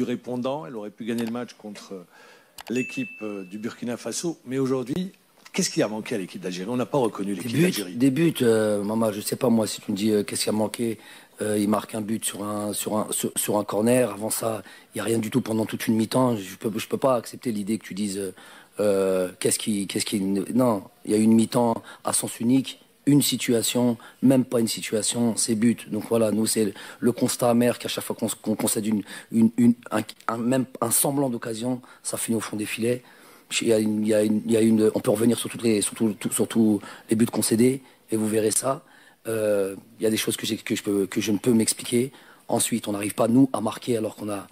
répondant. Elle aurait pu gagner le match contre l'équipe du Burkina Faso. Mais aujourd'hui, qu'est-ce qui a manqué à l'équipe d'Algérie? On n'a pas reconnu l'équipe d'Algérie. Des buts, maman, je sais pas moi, si tu me dis qu'est-ce qui a manqué, il marque un but sur un corner. Avant ça, il n'y a rien du tout pendant toute une mi-temps. Je peux pas accepter l'idée que tu dises qu'est-ce qui... Non, il y a une mi-temps à sens unique. Une situation, même pas une situation, c'est but. Donc voilà, nous c'est le constat amer qu'à chaque fois qu'on concède même un semblant d'occasion, ça finit au fond des filets. On peut revenir sur tous les buts concédés et vous verrez ça. Il y a des choses que je ne peux m'expliquer. Ensuite, on n'arrive pas nous à marquer alors qu'on a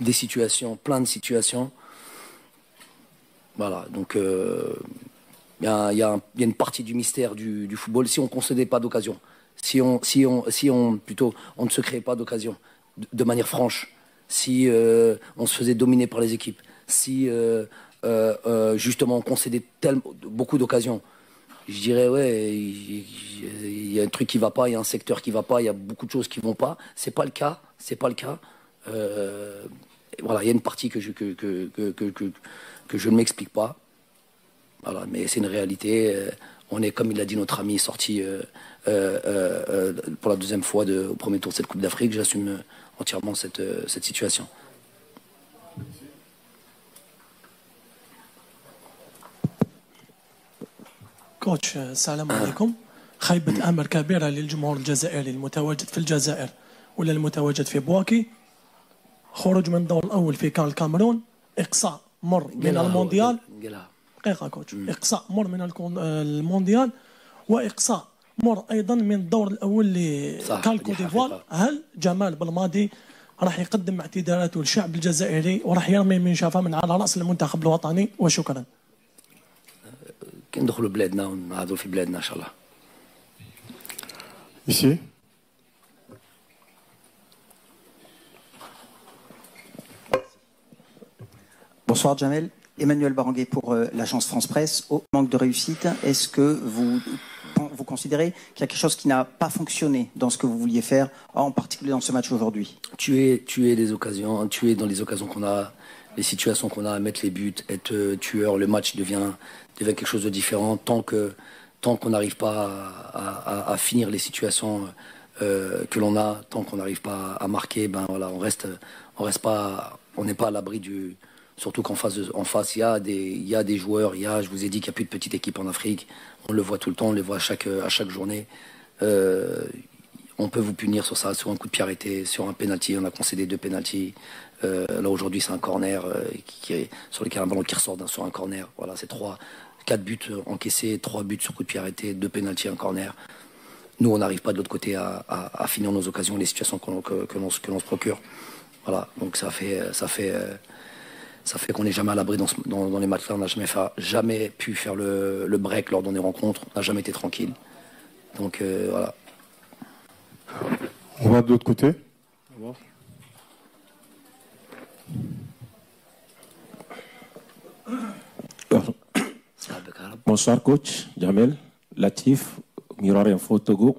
des situations, plein de situations. Voilà, donc. Il y a une partie du mystère du football. Si on ne concédait pas d'occasion, si on ne se créait pas d'occasion de manière franche, si on se faisait dominer par les équipes, si justement on concédait beaucoup d'occasions, je dirais ouais, il y a un truc qui va pas, il y a un secteur qui va pas, il y a beaucoup de choses qui vont pas. C'est pas le cas. Voilà, il y a une partie que je ne m'explique pas. Voilà, mais c'est une réalité. On est, comme il l'a dit notre ami, sorti pour la deuxième fois au premier tour de cette Coupe d'Afrique. J'assume entièrement cette situation. كوتش السلام عليكم. خيبة أمل كبيرة للجمهور الجزائري المتواجد في الجزائر ولا المتواجد في بواكي. خروج من الدور الأول في كان الكاميرون، إقصاء مر من المونديال. دقيقة كوتش، إقصاء مر من المونديال وإقصاء مر أيضا من الدور الأول لكان كوت ديفوار. هل جمال بلماضي راح يقدم اعتذاراته للشعب الجزائري وراح يرمي من شافه من على رأس المنتخب الوطني؟ وشكرا. كي ندخلوا بلادنا ونعادوا في بلادنا إن شاء الله. Ici. Bonsoir Jamel. Emmanuel Baranguet pour l'agence France Presse. Au manque de réussite, est-ce que vous considérez qu'il y a quelque chose qui n'a pas fonctionné dans ce que vous vouliez faire, en particulier dans ce match aujourd'hui? Tuer les occasions, tuer dans les occasions qu'on a, les situations qu'on a, mettre les buts, être tueur, le match devient quelque chose de différent. Tant qu'on n'arrive pas à finir les situations que l'on a, tant qu'on n'arrive pas à marquer, ben voilà, on n'est pas à l'abri du. Surtout qu'en face, il y a des joueurs. Je vous ai dit qu'il n'y a plus de petite équipe en Afrique. On le voit tout le temps, on les voit à chaque journée. On peut vous punir sur ça, sur un coup de pied arrêté, sur un penalty. On a concédé 2 penaltys. Là aujourd'hui, c'est un corner sur lequel un ballon qui ressort sur un corner. Voilà, c'est 4 buts encaissés, 3 buts sur coup de pied arrêté, 2 penaltys, un corner. Nous, on n'arrive pas de l'autre côté à finir nos occasions, les situations que l'on se procure. Voilà, donc ça fait qu'on n'est jamais à l'abri dans les matchs-là. On n'a jamais pu faire le break lors de nos rencontres. On n'a jamais été tranquille. Donc voilà. On va de l'autre côté. Bonsoir coach, Jamel, Latif, Miroir Info Togo.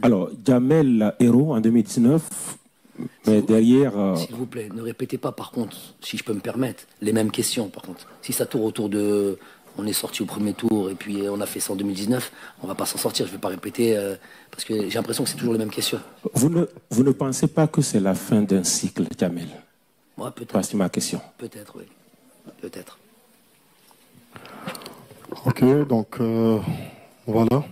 Alors, Jamel, héros en 2019. Mais derrière. S'il vous plaît, ne répétez pas, par contre, si je peux me permettre, les mêmes questions, par contre. Si ça tourne autour de. On est sorti au premier tour et puis on a fait ça en 2019, on va pas s'en sortir. Je vais pas répéter parce que j'ai l'impression que c'est toujours les mêmes questions. Vous ne pensez pas que c'est la fin d'un cycle, Jamel? Moi, peut-être. Voici ma question. Peut-être, oui. Peut-être. Ok, donc voilà.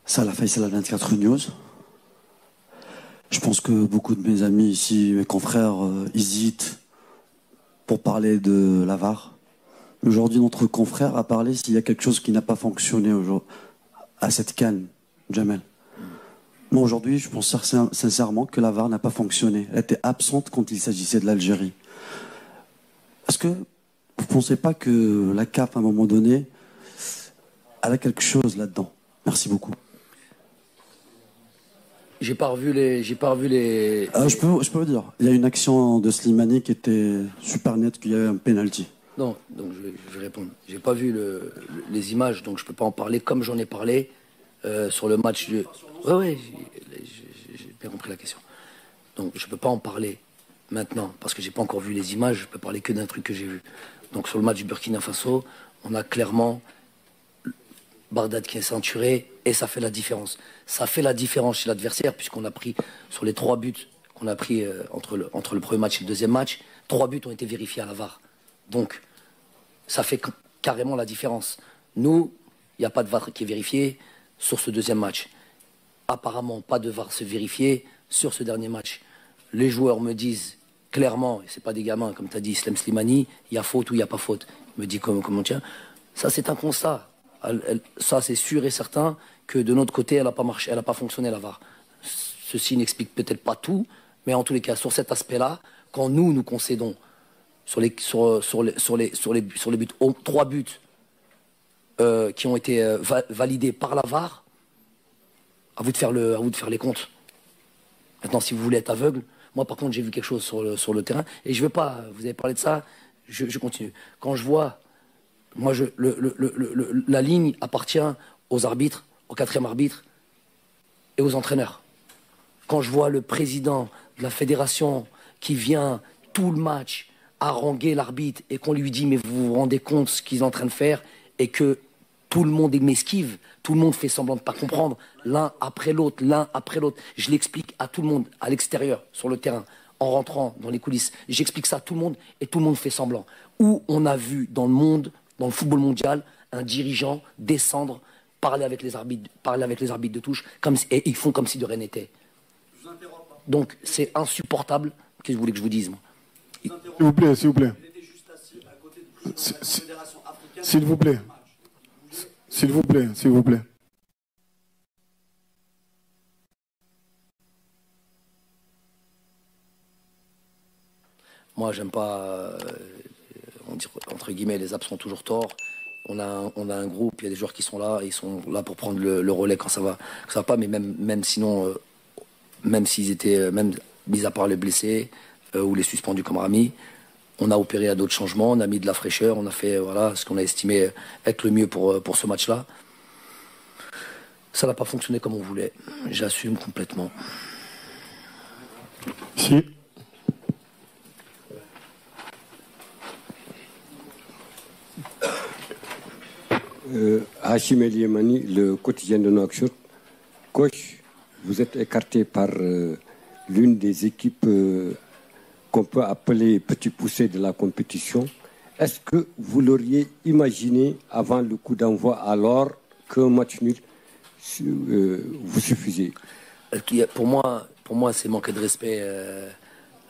Salah Faisal, 24 News. Je pense que beaucoup de mes amis ici, mes confrères, hésitent pour parler de la VAR. Aujourd'hui, notre confrère a parlé s'il y a quelque chose qui n'a pas fonctionné à cette CAN, Jamel. Moi, aujourd'hui, je pense sincèrement que la VAR n'a pas fonctionné. Elle était absente quand il s'agissait de l'Algérie. Est-ce que vous ne pensez pas que la CAF, à un moment donné, elle a quelque chose là-dedans? Merci beaucoup. J'ai pas revu les. Je peux vous dire, il y a une action de Slimani qui était super nette, qu'il y avait un penalty. Non, donc je vais répondre. J'ai pas vu les images, donc je peux pas en parler. Comme j'en ai parlé, sur le match de... Ouais, j'ai bien compris la question. Donc je ne peux pas en parler maintenant, parce que je n'ai pas encore vu les images, je peux parler que d'un truc que j'ai vu. Donc sur le match du Burkina Faso, on a clairement Bardad qui est ceinturé, et ça fait la différence. Ça fait la différence chez l'adversaire, puisqu'on a pris, sur les 3 buts qu'on a pris entre le premier match et le deuxième match, 3 buts ont été vérifiés à la VAR. Donc, ça fait carrément la différence. Nous, il n'y a pas de VAR qui est vérifié sur ce deuxième match. Apparemment, pas de VAR se vérifier sur ce dernier match. Les joueurs me disent clairement, et ce n'est pas des gamins, comme tu as dit, Islam Slimani, il y a faute ou il n'y a pas faute. Il me dit comment tiens. Ça, c'est un constat. Ça, c'est sûr et certain que de notre côté, elle n'a pas marché, elle n'a pas fonctionné la VAR. Ceci n'explique peut-être pas tout, mais en tous les cas, sur cet aspect-là, quand nous concédons sur les buts, 3 buts qui ont été validés par la VAR, à vous de faire les comptes. Maintenant, si vous voulez être aveugle, moi par contre j'ai vu quelque chose sur le terrain et je veux pas. Vous avez parlé de ça, je continue. Quand je vois, moi la ligne appartient aux arbitres, au 4e arbitre et aux entraîneurs. Quand je vois le président de la fédération qui vient tout le match haranguer l'arbitre et qu'on lui dit mais vous vous rendez compte ce qu'ils sont en train de faire et que tout le monde m'esquive, tout le monde fait semblant de ne pas comprendre, l'un après l'autre. Je l'explique à tout le monde, à l'extérieur, sur le terrain, en rentrant dans les coulisses. J'explique ça à tout le monde et tout le monde fait semblant. Où on a vu dans le monde, dans le football mondial, un dirigeant descendre, parler avec les arbitres de touche, et ils font comme si de rien n'était. Donc c'est insupportable. Qu'est-ce que vous voulez que je vous dise, moi? S'il vous plaît. S'il vous plaît. S'il vous plaît. Moi, j'aime pas, on dit, entre guillemets, les absents ont toujours tort. On a un groupe, il y a des joueurs qui sont là, ils sont là pour prendre le relais quand ça va pas, mais même sinon, même s'ils étaient, même mis à part les blessés ou les suspendus comme Rami, on a opéré à d'autres changements, on a mis de la fraîcheur, on a fait ce qu'on a estimé être le mieux pour ce match-là. Ça n'a pas fonctionné comme on voulait. J'assume complètement. Si. Hachim El Yemani, le quotidien de Nouakchott. Coach, vous êtes écarté par l'une des équipes qu'on peut appeler petit poussé de la compétition. Est-ce que vous l'auriez imaginé avant le coup d'envoi, alors qu'un match nul vous suffisait? Pour moi, c'est manquer de respect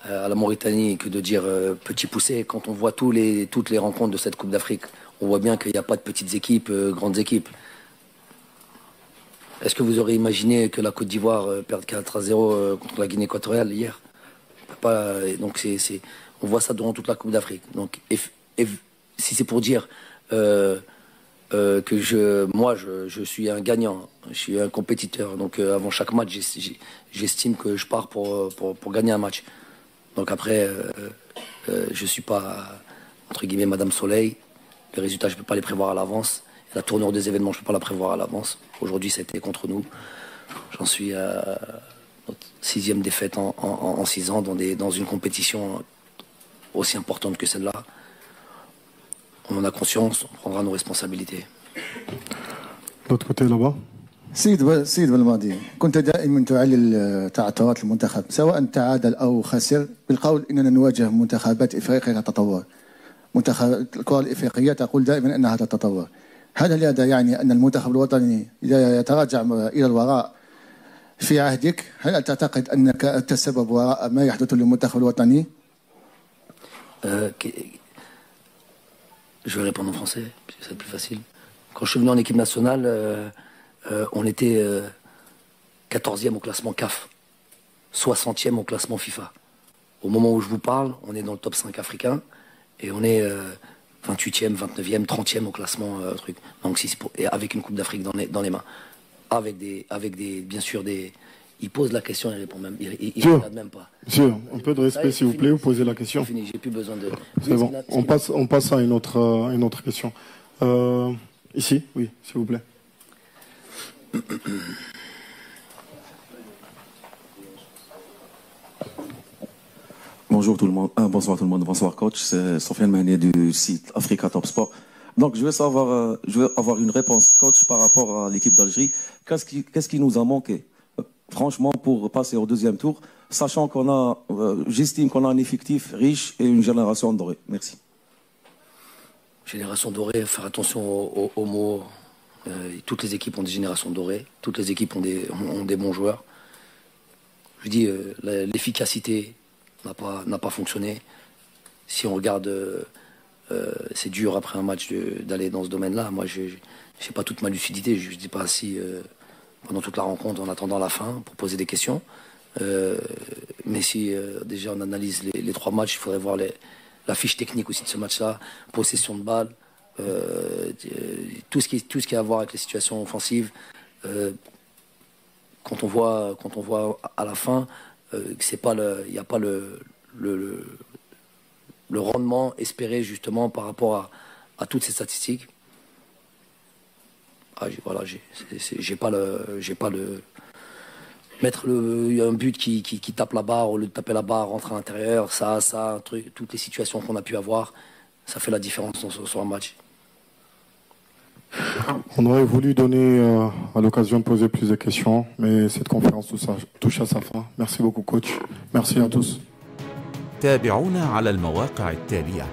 à la Mauritanie que de dire petit poussé. Quand on voit toutes les rencontres de cette Coupe d'Afrique, on voit bien qu'il n'y a pas de petites équipes, grandes équipes. Est-ce que vous aurez imaginé que la Côte d'Ivoire perde 4-0 contre la Guinée équatoriale hier? Donc on voit ça durant toute la Coupe d'Afrique. Donc si c'est pour dire que je suis un gagnant, je suis un compétiteur. Donc avant chaque match, j'estime que je pars pour gagner un match. Donc après, je suis pas entre guillemets Madame Soleil. Les résultats, je ne peux pas les prévoir à l'avance. La tournure des événements, je ne peux pas la prévoir à l'avance. Aujourd'hui, c'était contre nous. J'en suis à notre 6e défaite en 6 ans dans une compétition aussi importante que celle-là. On en a conscience, on prendra nos responsabilités. L'autre côté là-bas. سيد بالماضي كنت دائما تعلل تعثرات المنتخب سواء تعادل او خسر بالقول اننا نواجه منتخبات افريقيا تتطور. منتخب الكرة الإفريقية تقول دائما أنها تتطور. هل هذا يعني أن المنتخب الوطني إذا يتراجع إلى الوراء في عهدك هل تعتقد أنك أنت السبب وراء ما يحدث للمنتخب الوطني؟ Je vais répondre en français, c'est plus facile. Quand je suis venu en équipe nationale, on était 14e au classement CAF, 60e au classement FIFA. Au moment où je vous parle, on est dans le top 5 africain. Et on est 28e, 29e, 30e au classement truc. Donc et avec une Coupe d'Afrique dans les mains. Avec des bien sûr des. Il pose la question, il répond même. Il ne regarde même pas. Monsieur, un peu de respect s'il vous plaît, vous posez la question. C'est fini, j'ai plus besoin de. C'est bon. On passe à une autre question. Ici, oui, s'il vous plaît. Bonjour tout le monde, bonsoir tout le monde, bonsoir coach, c'est Sofiane Mané du site Africa Top Sport. Donc je veux avoir une réponse coach par rapport à l'équipe d'Algérie. Qu'est-ce qui nous a manqué, franchement, pour passer au deuxième tour, sachant j'estime qu'on a un effectif riche et une génération dorée. Merci. Génération dorée, faire attention aux mots. Toutes les équipes ont des générations dorées, toutes les équipes ont des bons joueurs. Je dis, l'efficacité n'a pas fonctionné. Si on regarde, c'est dur après un match d'aller dans ce domaine-là. Moi, je n'ai pas toute ma lucidité. Je ne dis pas assis pendant toute la rencontre en attendant la fin pour poser des questions. Mais si déjà on analyse les 3 matchs, il faudrait voir la fiche technique aussi de ce match-là, possession de balle, tout ce qui a à voir avec les situations offensives. Quand on voit à la fin, il n'y a pas le rendement espéré justement par rapport à toutes ces statistiques. Voilà, j'ai pas le mettre un but qui tape la barre au lieu de taper la barre, rentrer à l'intérieur, un truc, toutes les situations qu'on a pu avoir, ça fait la différence sur un match. On aurait voulu donner à l'occasion de poser plus de questions, mais cette conférence touche à sa fin. Merci beaucoup coach. Merci à tous. تابعونا على المواقع التالية: